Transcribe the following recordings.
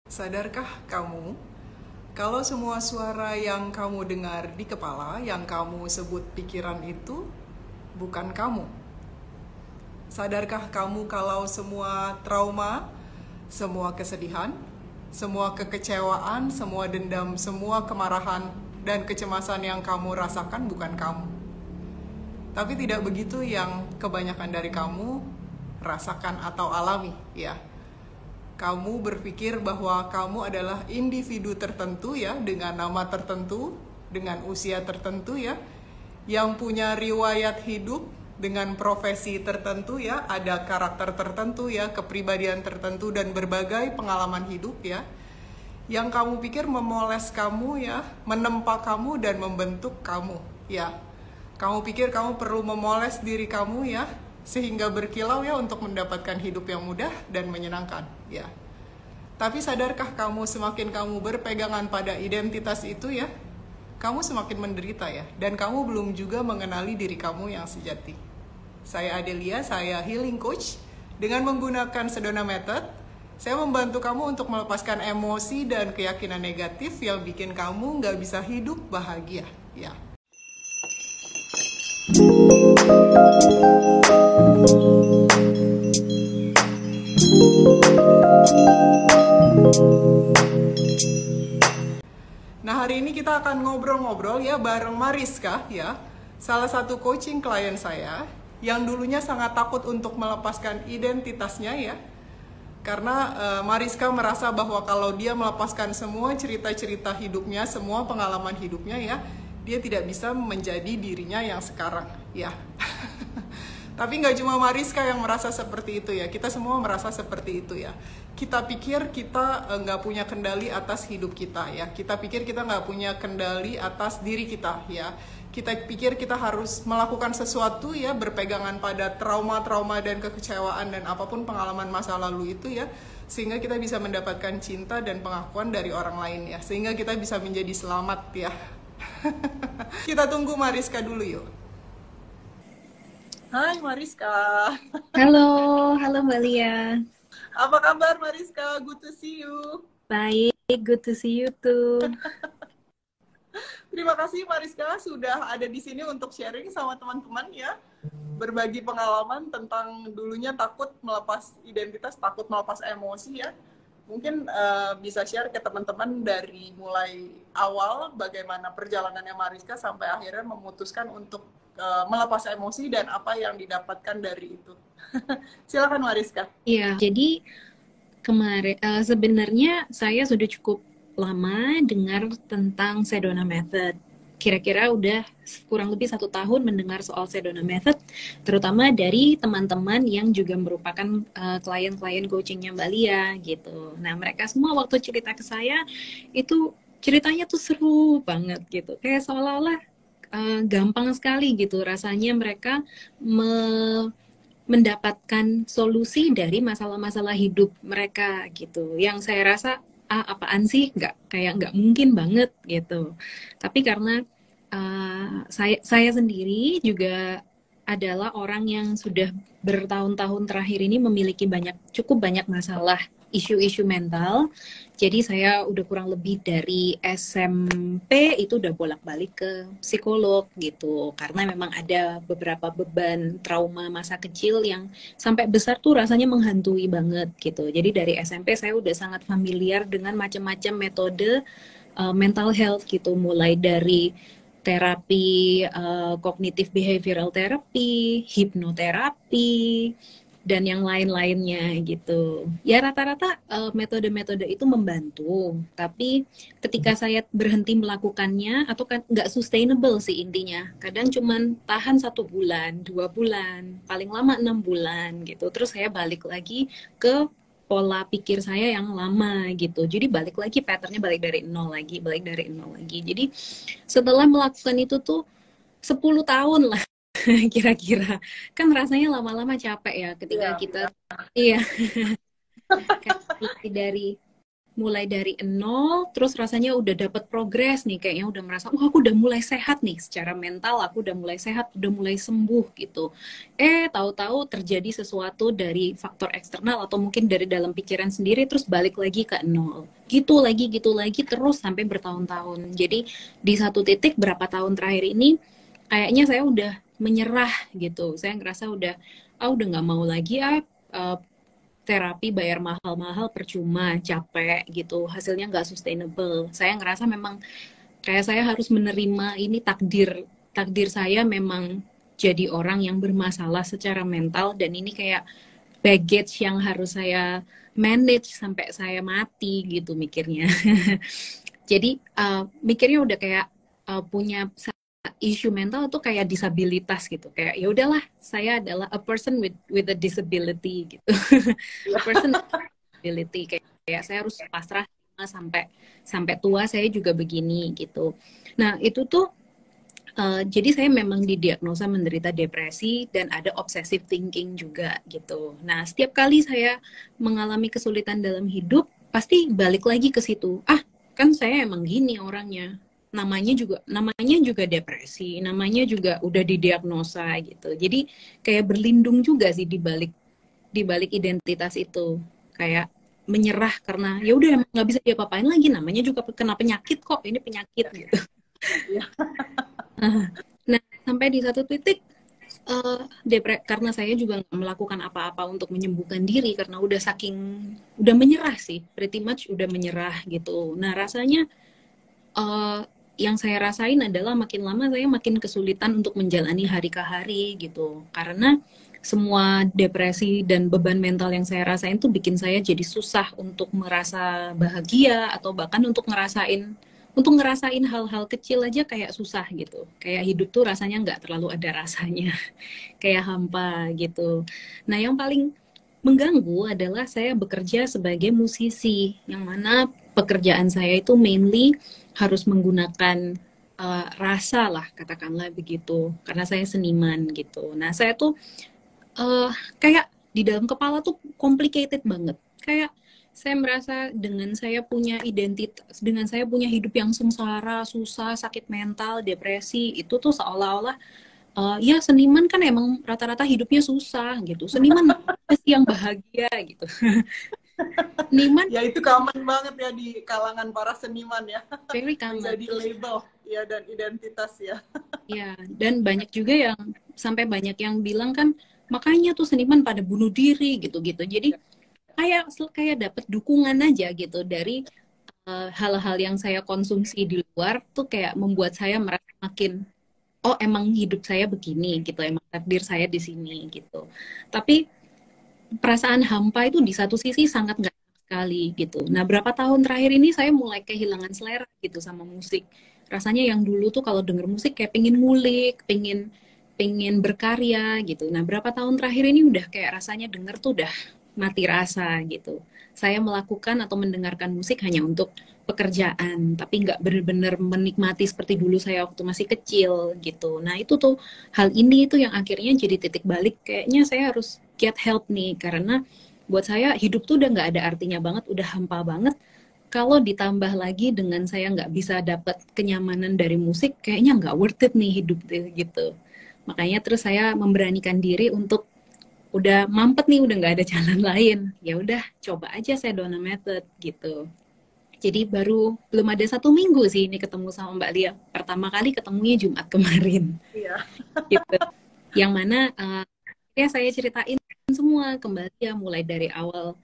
Sadarkah kamu, kalau semua suara yang kamu dengar di kepala, yang kamu sebut pikiran itu, bukan kamu? Sadarkah kamu kalau semua trauma, semua kesedihan, semua kekecewaan, semua dendam, semua kemarahan, dan kecemasan yang kamu rasakan bukan kamu? Tapi tidak begitu yang kebanyakan dari kamu rasakan atau alami, ya. Kamu berpikir bahwa kamu adalah individu tertentu ya, dengan nama tertentu, dengan usia tertentu ya, yang punya riwayat hidup dengan profesi tertentu ya, ada karakter tertentu ya, kepribadian tertentu dan berbagai pengalaman hidup ya, yang kamu pikir memoles kamu ya, menempa kamu dan membentuk kamu ya. Kamu pikir kamu perlu memoles diri kamu ya, sehingga berkilau ya untuk mendapatkan hidup yang mudah dan menyenangkan ya. Tapi sadarkah kamu, semakin kamu berpegangan pada identitas itu ya, kamu semakin menderita ya, dan kamu belum juga mengenali diri kamu yang sejati. Saya Adelia, saya healing coach. Dengan menggunakan Sedona Method, saya membantu kamu untuk melepaskan emosi dan keyakinan negatif yang bikin kamu nggak bisa hidup bahagia ya. Nah, hari ini kita akan ngobrol-ngobrol ya bareng Mariska ya, salah satu coaching klien saya yang dulunya sangat takut untuk melepaskan identitasnya ya. Karena Mariska merasa bahwa kalau dia melepaskan semua cerita-cerita hidupnya, semua pengalaman hidupnya ya, dia tidak bisa menjadi dirinya yang sekarang ya. Tapi nggak cuma Mariska yang merasa seperti itu ya, kita semua merasa seperti itu ya. Kita pikir kita nggak punya kendali atas hidup kita ya. Kita pikir kita nggak punya kendali atas diri kita ya. Kita pikir kita harus melakukan sesuatu ya, berpegangan pada trauma-trauma dan kekecewaan dan apapun pengalaman masa lalu itu ya, sehingga kita bisa mendapatkan cinta dan pengakuan dari orang lain ya, sehingga kita bisa menjadi selamat ya. Kita tunggu Mariska dulu yuk. Hai Mariska. Halo, halo Mbak Lia. Apa kabar Mariska? Good to see you. Baik, good to see you too. Terima kasih Mariska sudah ada di sini untuk sharing sama teman-teman ya. Berbagi pengalaman tentang dulunya takut melepas identitas, takut melepas emosi ya. Mungkin bisa share ke teman-teman dari mulai awal bagaimana perjalanannya Mariska sampai akhirnya memutuskan untuk melepas emosi dan apa yang didapatkan dari itu. Silakan Mariska. Iya, jadi kemarin sebenarnya saya sudah cukup lama dengar tentang Sedona Method. Kira-kira udah kurang lebih 1 tahun mendengar soal Sedona Method, terutama dari teman-teman yang juga merupakan klien-klien coachingnya Mbak Lia gitu. Nah, mereka semua waktu cerita ke saya itu ceritanya tuh seru banget gitu, kayak seolah-olah gampang sekali gitu rasanya mereka mendapatkan solusi dari masalah-masalah hidup mereka gitu. Yang saya rasa apaan sih, nggak mungkin banget gitu. Tapi karena saya sendiri juga adalah orang yang sudah bertahun-tahun terakhir ini memiliki cukup banyak masalah isu-isu mental. Jadi saya udah kurang lebih dari SMP itu udah bolak-balik ke psikolog gitu. Karena memang ada beberapa beban trauma masa kecil yang sampai besar tuh rasanya menghantui banget gitu. Jadi dari SMP saya udah sangat familiar dengan macam-macam metode mental health gitu. Mulai dari terapi kognitif behavioral therapy, hipnoterapi, dan yang lain-lainnya gitu. Ya rata-rata metode-metode itu membantu, tapi ketika saya berhenti melakukannya atau kan nggak sustainable sih intinya. Kadang cuman tahan 1 bulan, 2 bulan, paling lama 6 bulan gitu. Terus saya balik lagi ke pola pikir saya yang lama gitu. Jadi balik lagi patternnya balik dari nol lagi. Jadi setelah melakukan itu tuh 10 tahun lah kira-kira. Kan rasanya lama-lama capek ya ketika Iya, kita iya kayak mulai dari mulai dari nol, terus rasanya udah dapat progres nih, kayaknya udah merasa, wah aku udah mulai sehat nih, secara mental aku udah mulai sehat, udah mulai sembuh gitu. Tahu-tahu terjadi sesuatu dari faktor eksternal atau mungkin dari dalam pikiran sendiri, terus balik lagi ke nol. Gitu lagi, terus sampai bertahun-tahun. Jadi di satu titik berapa tahun terakhir ini, kayaknya saya udah menyerah gitu. Saya ngerasa udah nggak mau lagi terapi bayar mahal-mahal percuma, capek gitu, hasilnya nggak sustainable. Saya ngerasa memang kayak saya harus menerima ini takdir takdir saya memang jadi orang yang bermasalah secara mental, dan ini kayak baggage yang harus saya manage sampai saya mati gitu mikirnya. Jadi mikirnya udah kayak punya isu mental tuh kayak disabilitas gitu, kayak ya udahlah saya adalah a person with a disability gitu. A person with a disability, kayak saya harus pasrah sampai sampai tua saya juga begini gitu. Nah itu tuh jadi saya memang didiagnosa menderita depresi dan ada obsessive thinking juga gitu. Nah setiap kali saya mengalami kesulitan dalam hidup pasti balik lagi ke situ. Kan saya emang gini orangnya, namanya juga depresi, namanya juga udah didiagnosa gitu. Jadi kayak berlindung juga sih di balik identitas itu, kayak menyerah karena ya udah emang nggak bisa diapa-apain lagi, namanya juga kena penyakit kok, ini penyakit gitu. Nah sampai di satu titik karena saya juga nggak melakukan apa-apa untuk menyembuhkan diri karena udah menyerah sih, pretty much udah menyerah gitu. Nah rasanya uh, yang saya rasain adalah makin lama saya makin kesulitan untuk menjalani hari ke hari gitu, karena semua depresi dan beban mental yang saya rasain tuh bikin saya jadi susah untuk merasa bahagia, atau bahkan untuk ngerasain hal-hal kecil aja kayak susah gitu, kayak hidup tuh rasanya nggak terlalu ada rasanya. Kayak hampa gitu. Nah yang paling mengganggu adalah saya bekerja sebagai musisi, yang mana pekerjaan saya itu mainly harus menggunakan rasa lah, katakanlah begitu, karena saya seniman gitu. Nah saya tuh uh, kayak di dalam kepala tuh complicated banget. Kayak saya merasa dengan saya punya identitas, dengan saya punya hidup yang sengsara, susah, sakit mental, depresi, itu tuh seolah-olah ya seniman kan emang rata-rata hidupnya susah gitu. Seniman mana sih yang bahagia gitu. Seniman Ya itu common banget ya di kalangan para seniman ya. very common. Menjadi label ya dan identitas ya. Ya, dan banyak juga yang sampai banyak yang bilang kan makanya tuh seniman pada bunuh diri gitu-gitu. Jadi kayak kayak dapat dukungan aja gitu dari hal-hal yang saya konsumsi di luar tuh, kayak membuat saya merasa makin, oh emang hidup saya begini gitu, emang takdir saya di sini gitu. Tapi perasaan hampa itu di satu sisi sangat nggak enak sekali gitu. Nah, berapa tahun terakhir ini saya mulai kehilangan selera gitu sama musik. Rasanya yang dulu tuh kalau denger musik kayak pengen ngulik, pengen berkarya gitu. Nah, berapa tahun terakhir ini udah kayak rasanya denger tuh udah mati rasa gitu. Saya melakukan atau mendengarkan musik hanya untuk pekerjaan, tapi nggak benar-benar menikmati seperti dulu saya waktu masih kecil gitu. Nah itu tuh, hal ini itu yang akhirnya jadi titik balik, kayaknya saya harus get help nih, karena buat saya hidup tuh udah nggak ada artinya banget, udah hampa banget. Kalau ditambah lagi dengan saya nggak bisa dapat kenyamanan dari musik, kayaknya nggak worth it nih hidup gitu. Makanya terus saya memberanikan diri untuk udah mampet nih, udah nggak ada jalan lain. Ya udah coba aja Sedona Method gitu. Jadi baru belum ada 1 minggu sih ini ketemu sama Mbak Lia. Pertama kali ketemunya Jumat kemarin. Iya. Gitu. Yang mana ya saya ceritain semua kembali ya, mulai dari awal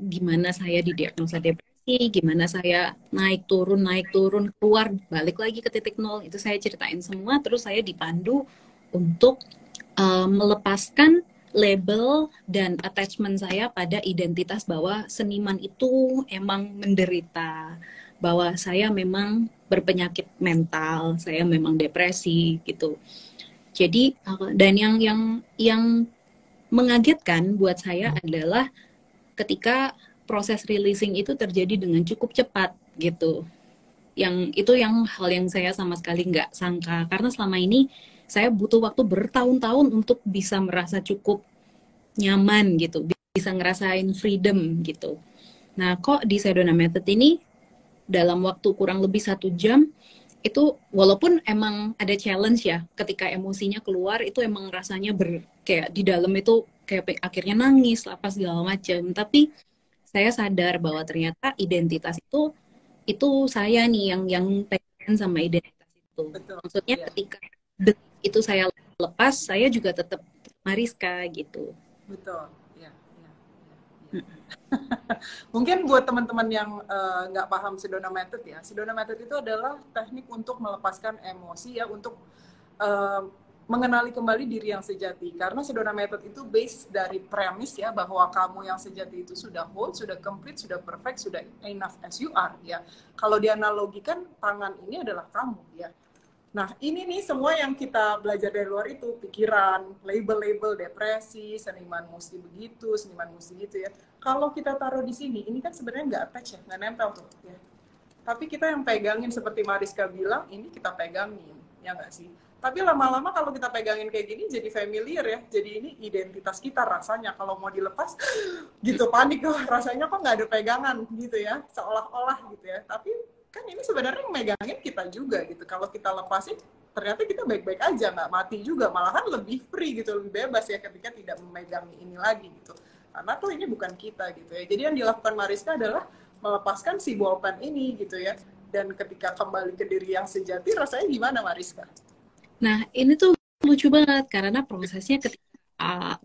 gimana saya didiagnosa depresi, gimana saya naik turun keluar balik lagi ke titik nol, itu saya ceritain semua. Terus saya dipandu untuk melepaskan label dan attachment saya pada identitas bahwa seniman itu emang menderita, bahwa saya memang berpenyakit mental, saya memang depresi gitu. Jadi dan yang mengagetkan buat saya adalah ketika proses releasing itu terjadi dengan cukup cepat gitu. Yang hal yang saya sama sekali nggak sangka, karena selama ini saya butuh waktu bertahun-tahun untuk bisa merasa cukup nyaman gitu, bisa ngerasain freedom gitu. Nah, kok di Sedona Method ini dalam waktu kurang lebih 1 jam itu walaupun emang ada challenge ya ketika emosinya keluar itu emang rasanya kayak di dalam itu kayak akhirnya nangis apa segala macam, tapi saya sadar bahwa ternyata identitas itu saya nih yang pengen sama identitas itu. Betul. Maksudnya Iya. ketika itu saya lepas, saya juga tetap Mariska gitu. Betul. Iya, iya, iya, iya. Mungkin buat teman-teman yang nggak paham Sedona Method ya, Sedona Method itu adalah teknik untuk melepaskan emosi ya, untuk eh, mengenali kembali diri yang sejati. Karena Sedona Method itu base dari premis ya, bahwa kamu yang sejati itu sudah whole, sudah complete, sudah perfect, sudah enough as you are ya. Kalau dianalogikan, tangan ini adalah kamu ya. Nah, ini nih semua yang kita belajar dari luar itu, pikiran, label-label depresi, seniman mesti begitu, seniman mesti gitu ya. Kalau kita taruh di sini, ini kan sebenarnya nggak attach ya, nggak nempel tuh ya. Tapi kita yang pegangin, seperti Mariska bilang, ini kita pegangin, ya nggak sih? Tapi lama-lama kalau kita pegangin kayak gini, jadi familiar ya. Jadi ini identitas kita rasanya. Kalau mau dilepas, gitu panik, oh, rasanya kok nggak ada pegangan gitu ya, seolah-olah gitu ya. Tapi kan ini sebenarnya megangin kita juga gitu. Kalau kita lepasin, ternyata kita baik-baik aja, nggak mati juga, malahan lebih free gitu, lebih bebas ya ketika tidak memegang ini lagi gitu. Karena tuh ini bukan kita gitu ya. Jadi yang dilakukan Mariska adalah melepaskan si bolpen ini gitu ya. Dan ketika kembali ke diri yang sejati, rasanya gimana Mariska? Nah, ini tuh lucu banget karena prosesnya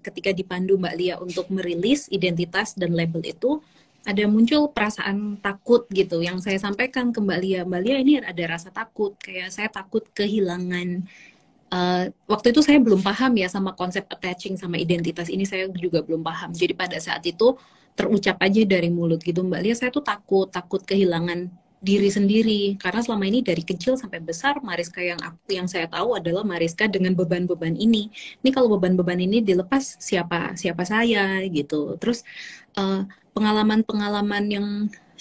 ketika dipandu Mbak Lia untuk merilis identitas dan label itu ada muncul perasaan takut gitu yang saya sampaikan ke Mbak Lia. Mbak Lia, ini ada rasa takut, kayak saya takut kehilangan. Waktu itu saya belum paham ya sama konsep attaching sama identitas ini, saya juga belum paham. Jadi pada saat itu terucap aja dari mulut gitu, Mbak Lia, saya tuh takut kehilangan diri sendiri karena selama ini dari kecil sampai besar Mariska yang saya tahu adalah Mariska dengan beban-beban ini. Ini kalau beban-beban ini dilepas, siapa saya gitu. Terus pengalaman-pengalaman yang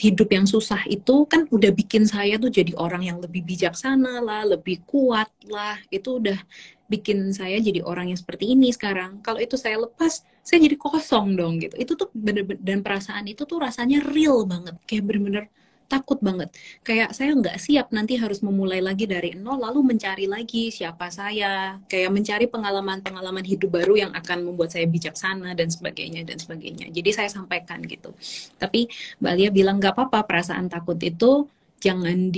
hidup yang susah itu kan udah bikin saya tuh jadi orang yang lebih bijaksana lah, lebih kuat lah. Itu udah bikin saya jadi orang yang seperti ini sekarang. Kalau itu saya lepas, saya jadi kosong dong gitu. Itu tuh bener-bener, dan perasaan itu tuh rasanya real banget. Kayak bener-bener takut banget. Kayak saya nggak siap nanti harus memulai lagi dari nol, lalu mencari lagi siapa saya. Kayak mencari pengalaman-pengalaman hidup baru yang akan membuat saya bijaksana dan sebagainya dan sebagainya. Jadi saya sampaikan gitu. Tapi Mbak Alia bilang nggak apa-apa, perasaan takut itu jangan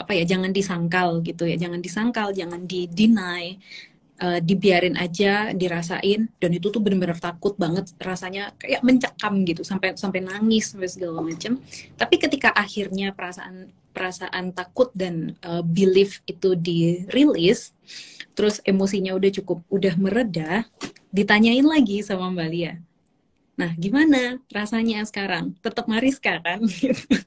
jangan disangkal gitu ya, jangan disangkal, jangan di-deny, dibiarin aja, dirasain, dan itu tuh bener-bener takut banget, rasanya kayak mencekam gitu, sampai sampai nangis sampai segala macam. Tapi ketika akhirnya perasaan takut dan belief itu dirilis, terus emosinya udah mereda, ditanyain lagi sama Mbak Lia, nah gimana rasanya sekarang? Tetap Mariska kan?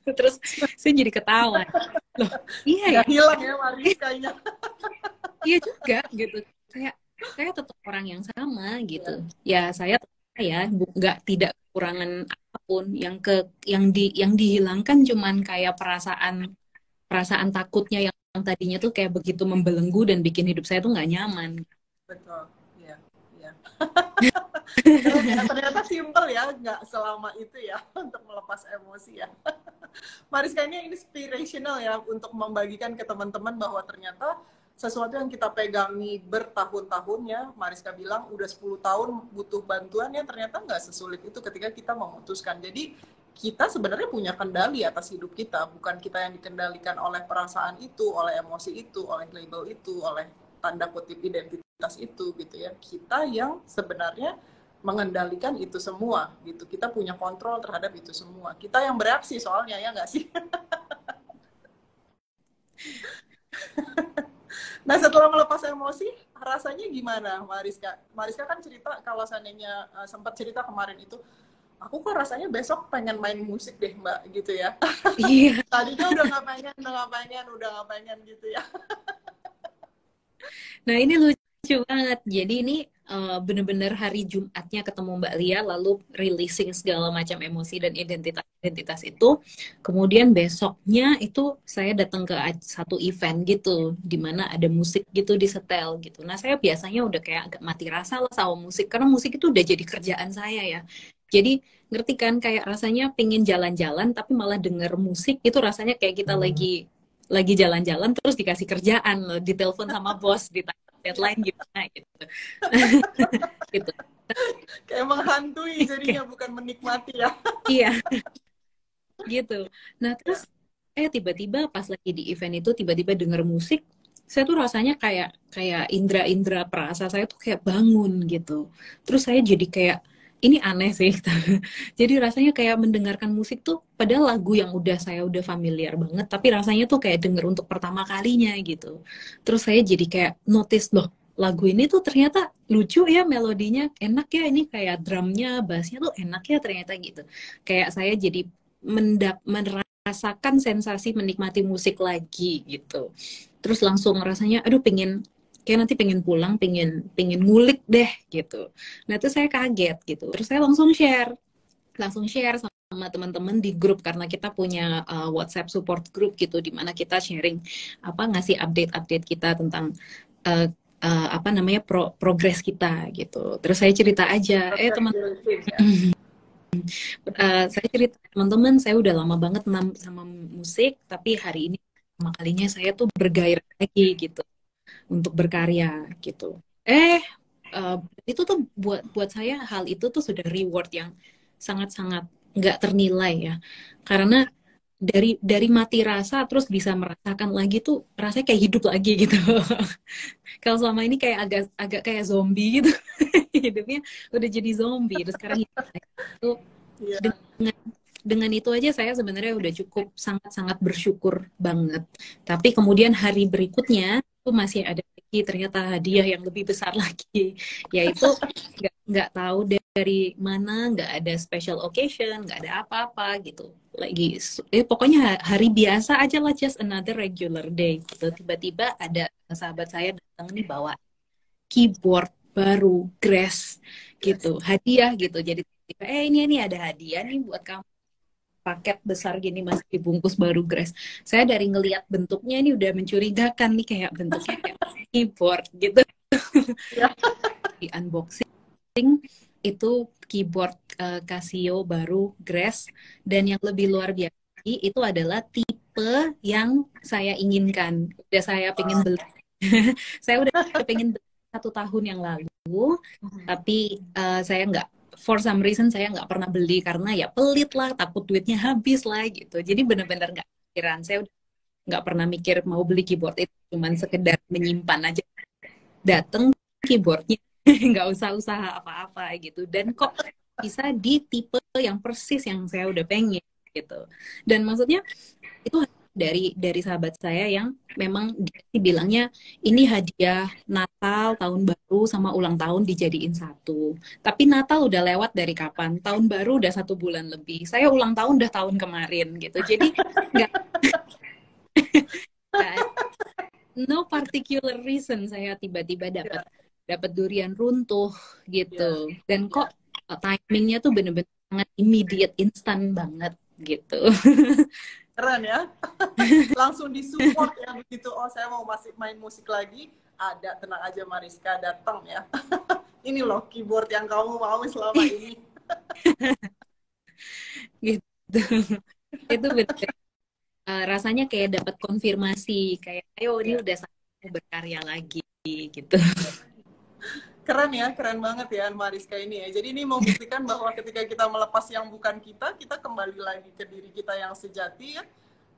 Terus saya jadi ketawa. Loh, iya ya. Nggak hilang ya Mariskanya. Iya juga gitu. Saya tetap orang yang sama gitu. Ya saya ya nggak tidak kekurangan apapun, yang dihilangkan cuman kayak perasaan perasaan takutnya yang tadinya tuh kayak begitu membelenggu dan bikin hidup saya tuh nggak nyaman. Betul, iya, iya. Ternyata simpel ya, nggak selama itu ya untuk melepas emosi ya. Mariska ini inspirational ya untuk membagikan ke teman-teman bahwa ternyata sesuatu yang kita pegangi bertahun-tahun ya, Mariska bilang udah 10 tahun butuh bantuan ya, ternyata nggak sesulit itu ketika kita memutuskan. Jadi kita sebenarnya punya kendali atas hidup kita, bukan kita yang dikendalikan oleh perasaan itu, oleh emosi itu, oleh label itu, oleh tanda kutip identitas itu gitu ya. Kita yang sebenarnya mengendalikan itu semua gitu. Kita punya kontrol terhadap itu semua. Kita yang bereaksi soalnya ya nggak sih? Nah setelah melepas emosi, rasanya gimana Mariska? Mariska kan cerita kalau seandainya sempat cerita kemarin itu, aku kok rasanya besok pengen main musik deh mbak gitu ya. Iya. Tadinya udah nggak pengen gitu ya. Nah ini lucu banget. Jadi ini bener-bener hari Jumatnya ketemu Mbak Lia, lalu releasing segala macam emosi dan identitas itu. Kemudian besoknya itu saya datang ke satu event gitu, di mana ada musik gitu di setel gitu. Nah saya biasanya udah kayak agak mati rasa lah sama musik, karena musik itu udah jadi kerjaan saya ya. Jadi ngerti kan kayak rasanya pengen jalan-jalan tapi malah denger musik itu rasanya kayak kita lagi jalan-jalan terus dikasih kerjaan loh, ditelepon sama bos, ditanya Iya, deadline gimana gitu. Gitu. kayak menghantui jadinya, bukan menikmati ya. Iya, gitu. Nah, terus Ya. tiba-tiba pas lagi di event itu tiba-tiba denger musik, saya tuh rasanya kayak kayak indera-indera perasa saya tuh kayak bangun gitu. Terus saya jadi kayak ini aneh sih. Jadi rasanya kayak mendengarkan musik tuh padahal lagu yang udah saya udah familiar banget, tapi rasanya tuh kayak denger untuk pertama kalinya gitu. Terus saya jadi kayak notice loh, lagu ini tuh ternyata lucu ya melodinya, enak ya ini kayak drumnya, bassnya tuh enak ya ternyata gitu. Kayak saya jadi merasakan sensasi menikmati musik lagi gitu. Terus langsung rasanya, aduh pengen kayak nanti pengen pulang, pengen ngulik deh gitu. Nah itu saya kaget gitu. Terus saya langsung share sama teman-teman di grup karena kita punya WhatsApp support group gitu di mana kita sharing apa ngasih update-update kita tentang uh, apa namanya progres kita gitu. Terus saya cerita aja, Proses teman healing ya. saya cerita teman-teman saya udah lama banget sama musik tapi hari ini pertama kalinya saya tuh bergairah lagi gitu untuk berkarya gitu eh eh, itu tuh buat buat saya hal itu tuh sudah reward yang sangat-sangat nggak ternilai ya karena dari mati rasa terus bisa merasakan lagi tuh rasanya kayak hidup lagi gitu. Kalau selama ini kayak agak agak kayak zombie gitu. Hidupnya udah jadi zombie terus sekarang hidup lagi. Itu Iya. dengan dengan itu aja saya sebenarnya udah cukup sangat-sangat bersyukur banget. Tapi kemudian hari berikutnya itu masih ada lagi ternyata hadiah yang lebih besar lagi, yaitu nggak tahu dari mana, nggak ada special occasion, nggak ada apa-apa gitu. Lagi, pokoknya hari biasa aja lah, just another regular day gitu. Tiba-tiba ada sahabat saya datang nih bawa keyboard baru, Grass Yes. gitu, hadiah gitu. Jadi ini ada hadiah nih buat kamu paket besar gini masih dibungkus baru Grass. Saya dari ngelihat bentuknya ini udah mencurigakan nih kayak bentuknya kayak keyboard gitu. Ya. Di unboxing itu keyboard Casio baru Grass dan yang lebih luar biasa itu adalah tipe yang saya inginkan. Udah saya pengen beli. Saya udah pengen beli 1 tahun yang lalu, tapi saya nggak for some reason saya nggak pernah beli karena ya pelit lah, takut duitnya habis lah gitu. Jadi benar-benar nggak pikiran. Saya udah nggak pernah mikir mau beli keyboard itu, cuman sekedar menyimpan aja. Dateng keyboardnya nggak usah usaha apa-apa gitu. Dan kok bisa di tipe yang persis yang saya udah pengen gitu. Dan maksudnya itu dari sahabat saya yang memang dia bilangnya ini hadiah Natal, tahun baru sama ulang tahun dijadiin satu. Tapi Natal udah lewat dari kapan? Tahun baru udah 1 bulan lebih. Saya ulang tahun udah tahun kemarin gitu. Jadi nggak nggak- no particular reason saya tiba-tiba dapat Ya. dapat durian runtuh Ya. gitu. Dan Ya. kok timingnya tuh bener-bener sangat immediate, instan banget gitu. Keren ya. Langsung disupport ya begitu. Oh, saya mau masih main musik lagi. Ada, tenang aja Mariska, datang ya. Ini loh keyboard yang kamu mau selama ini. Gitu. Itu bener rasanya kayak dapat konfirmasi kayak ayo ini Ya. udah saatnya berkarya lagi gitu. Keren ya, keren banget ya Mariska ini ya. Jadi ini membuktikan bahwa ketika kita melepas yang bukan kita, kita kembali lagi ke diri kita yang sejati ya,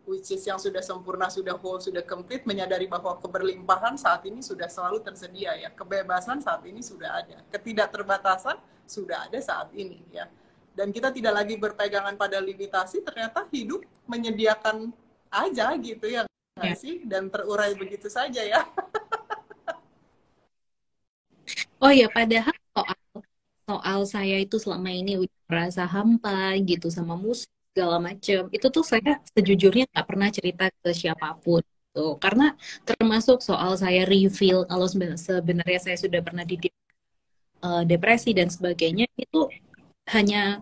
which is yang sudah sempurna, sudah whole, sudah complete, menyadari bahwa keberlimpahan saat ini sudah selalu tersedia ya, kebebasan saat ini sudah ada, ketidakterbatasan sudah ada saat ini ya. Dan kita tidak lagi berpegangan pada limitasi, ternyata hidup menyediakan aja gitu ya nggak Ya. sih, dan terurai begitu saja ya. Oh ya padahal soal soal saya itu selama ini udah merasa hampa gitu sama musik segala macem itu tuh saya sejujurnya nggak pernah cerita ke siapapun tuh karena termasuk soal saya reveal kalau sebenarnya saya sudah pernah di depresi dan sebagainya itu hanya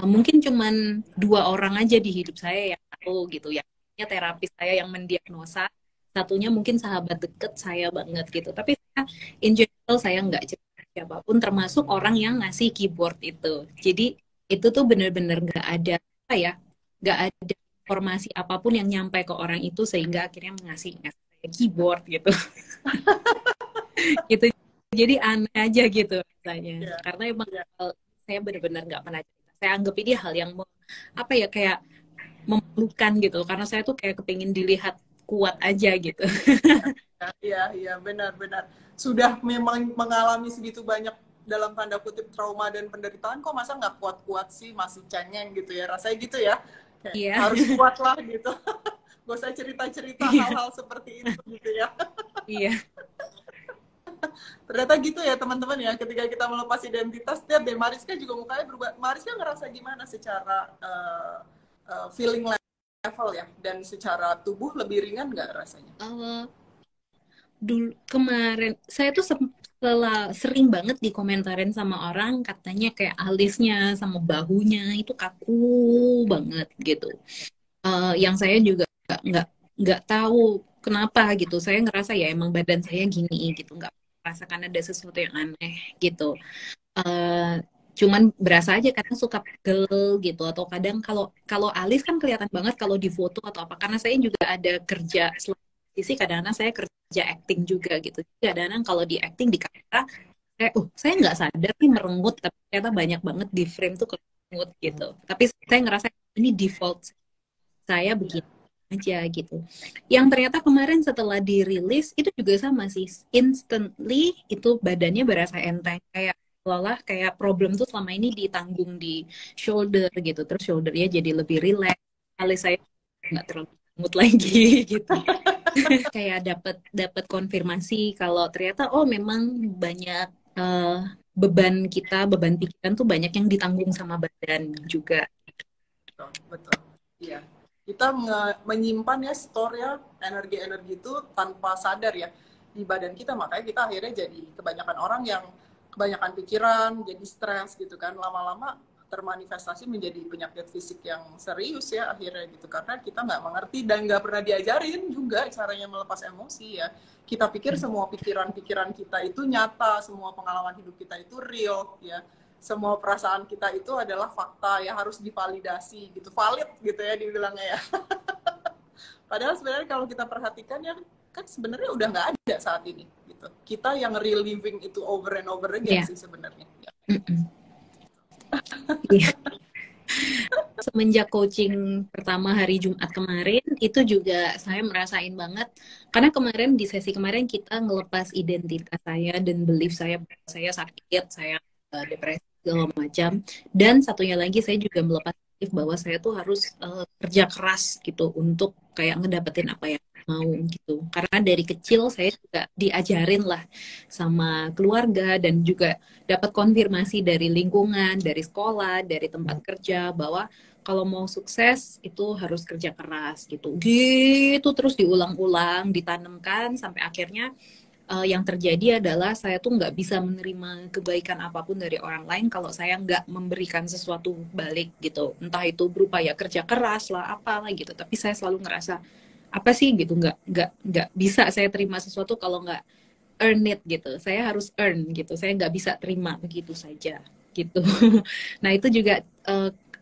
mungkin cuman 2 orang aja di hidup saya yang tahu gitu ya. Terapis saya yang mendiagnosa, satunya mungkin sahabat deket saya banget gitu. Tapi saya, in general saya nggak cerita ke siapapun, termasuk orang yang ngasih keyboard itu. Jadi itu tuh bener-bener nggak ada apa ya, nggak ada informasi apapun yang nyampe ke orang itu sehingga akhirnya ngasih keyboard gitu. Gitu, jadi aneh aja gitu rasanya, Iya, karena emang iya. saya benar-benar nggak pernah cerita. Saya anggap ini hal yang apa ya, kayak memalukan gitu, karena saya tuh kayak kepingin dilihat kuat aja gitu. Iya, iya, benar-benar. Sudah memang mengalami segitu banyak dalam tanda kutip trauma dan penderitaan, kok masa nggak kuat-kuat sih, masih cengeng gitu ya, rasanya gitu ya. Kayak, Iya. harus kuat lah gitu. Gak usah cerita-cerita Iya. hal-hal seperti itu gitu ya. Iya. Ternyata gitu ya teman-teman ya, ketika kita melepas identitas, lihat deh Mariska juga mukanya berubah. Mariska ngerasa gimana secara feeling level ya, dan secara tubuh lebih ringan nggak rasanya? Eh, dulu kemarin saya tuh sering banget dikomentarin sama orang, katanya kayak alisnya sama bahunya itu kaku banget gitu. Yang saya juga nggak nggak tahu kenapa gitu. Saya ngerasa ya emang badan saya gini gitu, nggak merasakan ada sesuatu yang aneh gitu. Eh, Cuman berasa aja kadang suka pegel gitu, atau kadang kalau kalau alis kan kelihatan banget kalau di foto atau apa, karena saya juga ada kerja selain sisi, kadang-kadang saya kerja acting juga gitu. Jadi kadang-kadang kalau di acting di kamera kayak saya nggak sadar nih merenggut, tapi ternyata banyak banget di frame tuh merenggut gitu. Tapi saya ngerasa ini default saya begini aja gitu. Yang ternyata kemarin setelah dirilis itu juga sama sih. Instantly itu badannya berasa enteng, kayak seolah kayak problem tuh selama ini ditanggung di shoulder gitu. Terus shouldernya jadi lebih relax. Alis saya nggak terlalu mood lagi gitu. Kayak dapat dapat konfirmasi kalau ternyata oh memang banyak beban kita, beban pikiran tuh banyak yang ditanggung sama badan juga. Betul, betul. Iya. Kita menyimpan ya, store ya, energi-energi itu tanpa sadar ya di badan kita. Makanya kita akhirnya jadi kebanyakan orang yang kebanyakan pikiran, jadi stres gitu kan. Lama-lama termanifestasi menjadi penyakit fisik yang serius ya akhirnya gitu. Karena kita nggak mengerti dan nggak pernah diajarin juga caranya melepas emosi ya. Kita pikir semua pikiran-pikiran kita itu nyata, semua pengalaman hidup kita itu real ya, semua perasaan kita itu adalah fakta yang harus divalidasi gitu, valid gitu ya dibilangnya ya. Padahal sebenarnya kalau kita perhatikan ya, kan sebenarnya udah nggak ada saat ini gitu. Kita yang reliving itu over and over again Iya. sih sebenarnya ya. Iya. Semenjak coaching pertama hari Jumat kemarin, itu juga saya merasain banget. Karena kemarin di sesi kemarin kita ngelepas identitas saya dan belief saya bahwa saya sakit, saya depresi segala macam. Dan satunya lagi saya juga melepas belief bahwa saya tuh harus kerja keras gitu untuk kayak ngedapetin apa yang mau gitu. Karena dari kecil saya juga diajarin lah sama keluarga dan juga dapat konfirmasi dari lingkungan, dari sekolah, dari tempat kerja bahwa kalau mau sukses itu harus kerja keras gitu. Gitu terus diulang-ulang, ditanamkan sampai akhirnya yang terjadi adalah saya tuh nggak bisa menerima kebaikan apapun dari orang lain kalau saya nggak memberikan sesuatu balik gitu. Entah itu berupa ya kerja keras lah, apalah gitu. Tapi saya selalu ngerasa apa sih gitu, nggak bisa saya terima sesuatu kalau nggak earn it gitu. Saya harus earn gitu. Saya nggak bisa terima begitu saja gitu. Nah itu juga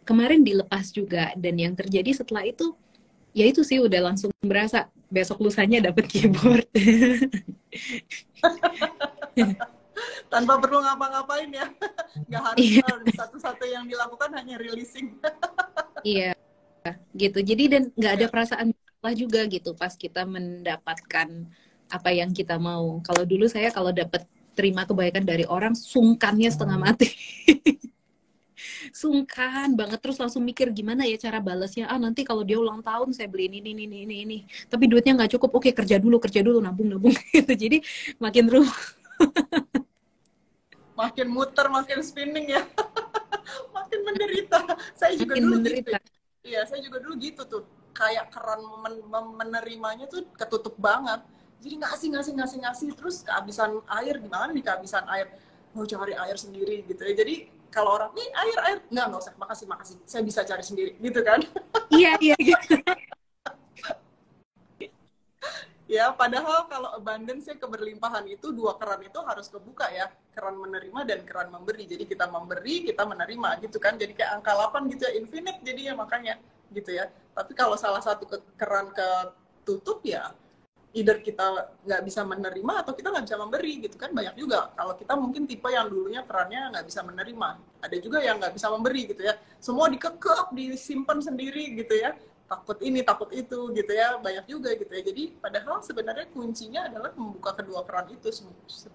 kemarin dilepas juga, dan yang terjadi setelah itu ya itu sih udah langsung berasa besok lusanya dapet keyboard. Tanpa perlu ngapa-ngapain ya, nggak harus Iya, earn. Satu-satu yang dilakukan hanya releasing. iya gitu. Jadi dan nggak ada Ya, perasaan salah juga gitu pas kita mendapatkan apa yang kita mau. Kalau dulu saya kalau dapat terima kebaikan dari orang sungkannya setengah mati. Sungkan banget, terus langsung mikir gimana ya cara balasnya. Nanti kalau dia ulang tahun saya beliin ini. Tapi duitnya nggak cukup. Oke, kerja dulu nabung gitu. Jadi makin rumah. makin muter, makin spinning ya. Makin menderita. Saya juga Makin dulu gitu. menderita. Iya, saya juga dulu gitu tuh. Kayak keran menerimanya tuh ketutup banget. Jadi ngasih terus kehabisan air, gimana nih kehabisan air? Mau cari air sendiri gitu ya. Jadi kalau orang nih air nggak usah, makasih saya bisa cari sendiri gitu kan. Iya gitu. Ya ya. Padahal kalau abundance ya, keberlimpahan itu dua keran itu harus kebuka ya, keran menerima dan keran memberi. Jadi kita memberi, kita menerima gitu kan. Jadi kayak angka 8 gitu ya, infinite jadinya makanya gitu ya. Tapi kalau salah satu keran ketutup ya, either kita nggak bisa menerima atau kita nggak bisa memberi gitu kan. Banyak juga kalau kita mungkin tipe yang dulunya kerannya nggak bisa menerima, ada juga yang nggak bisa memberi gitu ya, semua dikekep, disimpan sendiri gitu ya, takut ini takut itu gitu ya, banyak juga gitu ya. Jadi padahal sebenarnya kuncinya adalah membuka kedua keran itu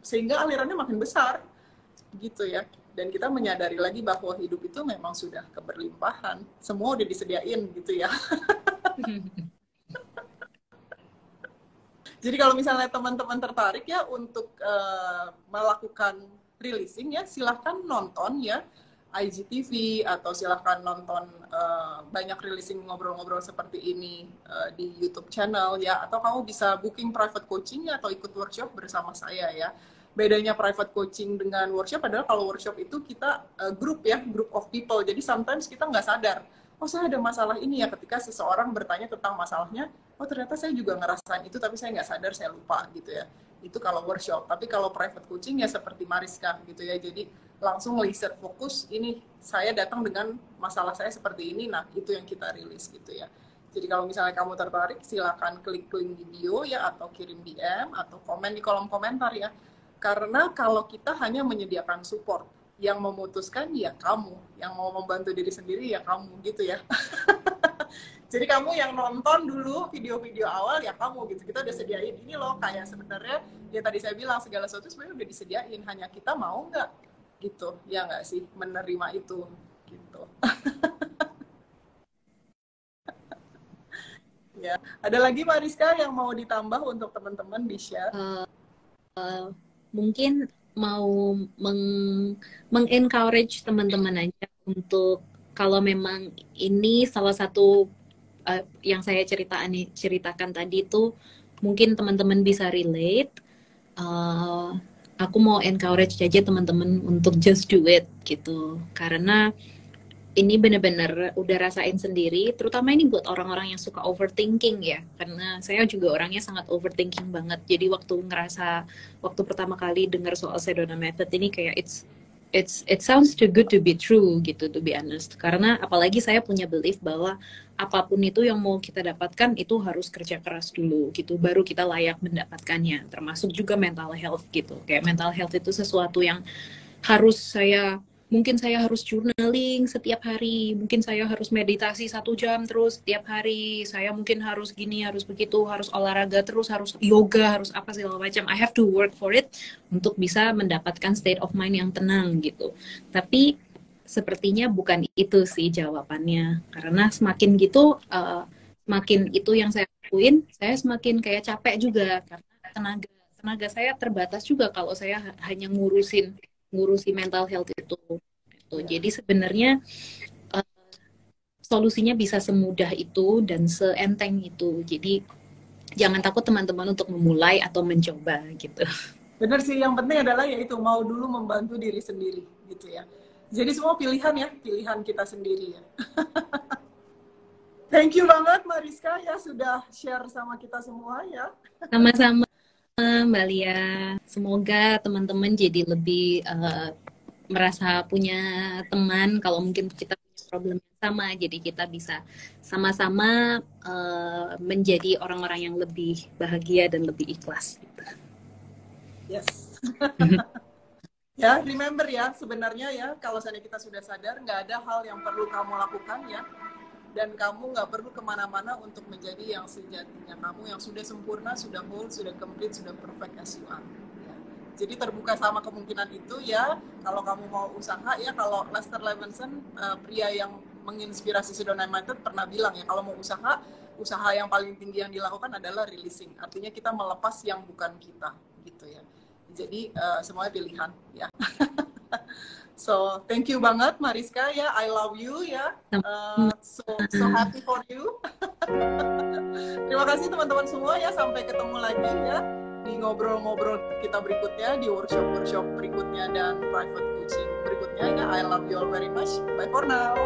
sehingga alirannya makin besar gitu ya. Dan kita menyadari lagi bahwa hidup itu memang sudah keberlimpahan, semua udah disediain gitu ya. Jadi kalau misalnya teman-teman tertarik ya untuk melakukan releasing ya, silahkan nonton ya IGTV atau silahkan nonton banyak releasing ngobrol-ngobrol seperti ini di YouTube channel ya, atau kamu bisa booking private coaching atau ikut workshop bersama saya ya. Bedanya private coaching dengan workshop adalah kalau workshop itu kita grup ya, group of people. Jadi sometimes kita nggak sadar, oh saya ada masalah ini ya, ketika seseorang bertanya tentang masalahnya, oh ternyata saya juga ngerasain itu tapi saya nggak sadar, saya lupa gitu ya. Itu kalau workshop. Tapi kalau private coaching ya seperti Mariska gitu ya, jadi langsung laser fokus, ini saya datang dengan masalah saya seperti ini, nah itu yang kita rilis gitu ya. Jadi kalau misalnya kamu tertarik, silakan klik link di bio ya, atau kirim DM atau komen di kolom komentar ya. Karena kalau kita hanya menyediakan support, yang memutuskan ya kamu, yang mau membantu diri sendiri ya kamu gitu ya. Jadi kamu yang nonton dulu video-video awal ya kamu gitu, kita udah sediain ini loh, kayak sebenarnya ya tadi saya bilang segala sesuatu sebenarnya udah disediain, hanya kita mau nggak gitu ya, nggak sih, menerima itu gitu. Ya, ada lagi Mariska yang mau ditambah untuk teman-teman di share? Mungkin mau mengencourage teman-teman aja untuk kalau memang ini salah satu yang saya ceritakan tadi itu mungkin teman-teman bisa relate. Aku mau encourage aja teman-teman untuk just do it gitu, karena ini bener-bener udah rasain sendiri, terutama ini buat orang-orang yang suka overthinking ya, karena saya juga orangnya sangat overthinking banget. Jadi waktu pertama kali dengar soal Sedona Method ini kayak it sounds too good to be true gitu, to be honest. Karena apalagi saya punya belief bahwa apapun itu yang mau kita dapatkan itu harus kerja keras dulu gitu, baru kita layak mendapatkannya. Termasuk juga mental health gitu. Kayak mental health itu sesuatu yang mungkin saya harus journaling setiap hari, mungkin saya harus meditasi 1 jam terus setiap hari, saya mungkin harus gini, harus begitu, harus olahraga terus, harus yoga, harus apa segala macam. I have to work for it untuk bisa mendapatkan state of mind yang tenang gitu. Tapi sepertinya bukan itu sih jawabannya, karena semakin gitu, semakin itu yang saya lakuin, saya semakin kayak capek juga, karena tenaga saya terbatas juga kalau saya hanya ngurusi mental health itu. Jadi sebenarnya solusinya bisa semudah itu dan seenteng itu. Jadi jangan takut teman-teman untuk memulai atau mencoba gitu. Benar sih, yang penting adalah yaitu mau dulu membantu diri sendiri gitu ya. Jadi semua pilihan ya, pilihan kita sendiri ya. Thank you banget Mariska ya sudah share sama kita semua ya. Sama-sama Mbak Lia. Semoga teman-teman jadi lebih merasa punya teman, kalau mungkin kita punya problem yang sama, jadi kita bisa sama-sama menjadi orang-orang yang lebih bahagia dan lebih ikhlas gitu. Yes. Ya, remember ya, sebenarnya ya, kalau seandainya kita sudah sadar, nggak ada hal yang perlu kamu lakukan ya, dan kamu nggak perlu kemana-mana untuk menjadi yang sejatinya kamu, yang sudah sempurna, sudah whole, sudah complete, sudah perfect as you are. Jadi terbuka sama kemungkinan itu ya. Kalau kamu mau usaha ya, kalau Lester Levinson, pria yang menginspirasi Sedona Method, pernah bilang ya, kalau mau usaha yang paling tinggi yang dilakukan adalah releasing. Artinya kita melepas yang bukan kita gitu ya. Jadi semuanya pilihan ya. So thank you banget Mariska ya, I love you ya. So happy for you. Terima kasih teman-teman semua ya, sampai ketemu lagi ya di ngobrol-ngobrol kita berikutnya, di workshop berikutnya, dan private coaching berikutnya ya. I love you all very much. Bye for now.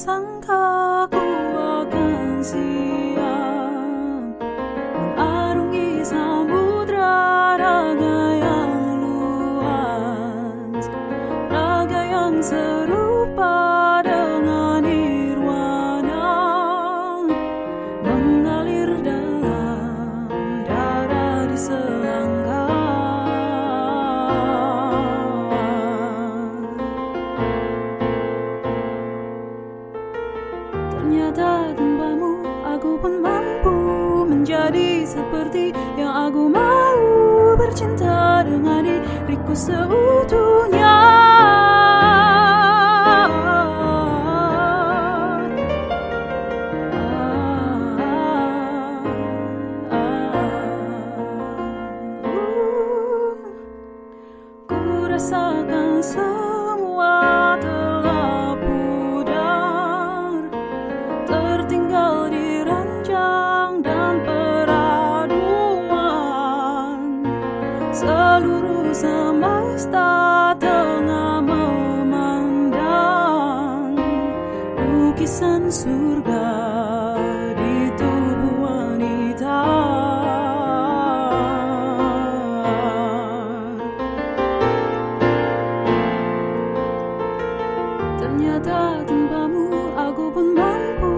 sangka ku akan siap mengarungi samudra raga yang luas, raga yang serupa dengan nirwana mengalir dalam darah di selangkah. Ternyata tanpamu aku pun mampu menjadi seperti yang aku mau, bercinta dengan diriku seutuhnya. Ku rasakan semua telah pudar, tertinggal di ranjang dan peraduan. Seluruh semesta tengah memandang lukisan surga di tubuh wanita. Ternyata tanpamu aku pun mampu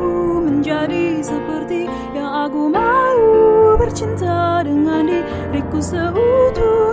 menjadi seperti yang aku mau, bercinta dengan diriku seutuhnya.